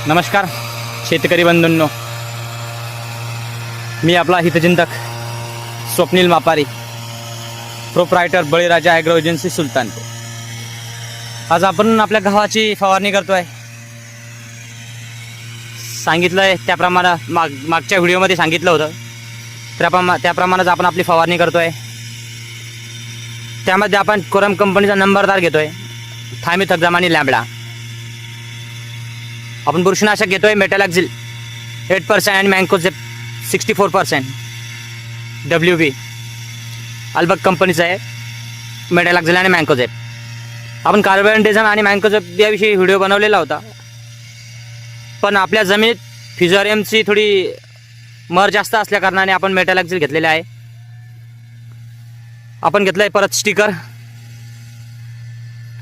नमस्कार शेतकरी बंधूंनो, मी आपला हितचिंतक स्वप्नील मापारी, प्रोप्रायटर बळीराजा ॲग्रो एजन्सी सुलतानपूर. आज आपण आपल्या गव्हाची फवारणी करतोय. सांगितलंय त्याप्रमाणे मागच्या व्हिडिओमध्ये सांगितलं होतं त्याप्रमाणेच आपण आपली फवारणी करतोय. त्यामध्ये आपण कोरम कंपनीचा नंबरदार घेतोय, थायमिथक्झाम लॅम्बडा. आपण बुरशीनाशक घेतोय मेटॅलॅक्झिल 8% आणि मँकोझेप 64%. WB अल्बक कंपनीचं आहे मेटॅलॅक्झिल आणि मँकोझेप. आपण कार्बोडेझम आणि मँकोझेप याविषयी व्हिडिओ बनवलेला होता, पण आपल्या जमिनीत फिजोरियमची थोडी मर जास्त असल्या कारणाने आपण मेटॅलॅक्झिल घेतलेले आहे. आपण घेतलं आहे परत स्टिकर,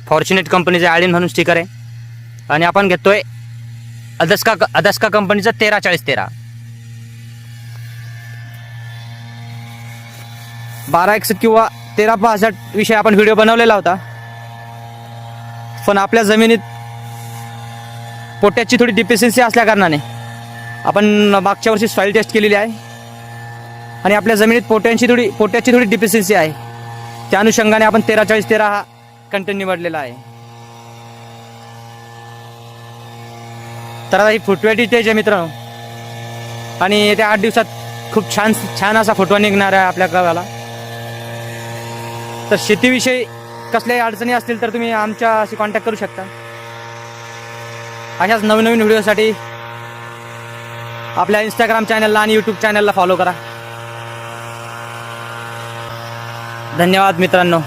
फॉर्च्युनेट कंपनीचं आयडिन म्हणून स्टिकर आहे. आणि आपण घेतोय अदस्का कंपनीचं 134013. 1261 किंवा 1365 विषयी आपण व्हिडिओ बनवलेला होता, पण आपल्या जमिनीत पोटॅशची थोडी डिफिशियन्सी असल्या कारणाने आपण मागच्या वर्षी सॉईल टेस्ट केलेली आहे आणि आपल्या जमिनीत पोटॅशची थोडी डिफिशियन्सी आहे. त्या अनुषंगाने आपण 134013 हा कंटेंट निवडलेला आहे. तर आता ही फुटव्याची स्टेज आहे मित्रांनो, आणि येत्या 8 दिवसात खूप छान असा फुटवा निघणार आहे आपल्या गावाला. तर शेतीविषयी कसल्याही अडचणी असतील तर तुम्ही आमच्याशी कॉन्टॅक्ट करू शकता. अशाच नवीन व्हिडिओसाठी आपल्या इंस्टाग्राम चॅनलला आणि यूट्यूब चॅनलला फॉलो करा. धन्यवाद मित्रांनो.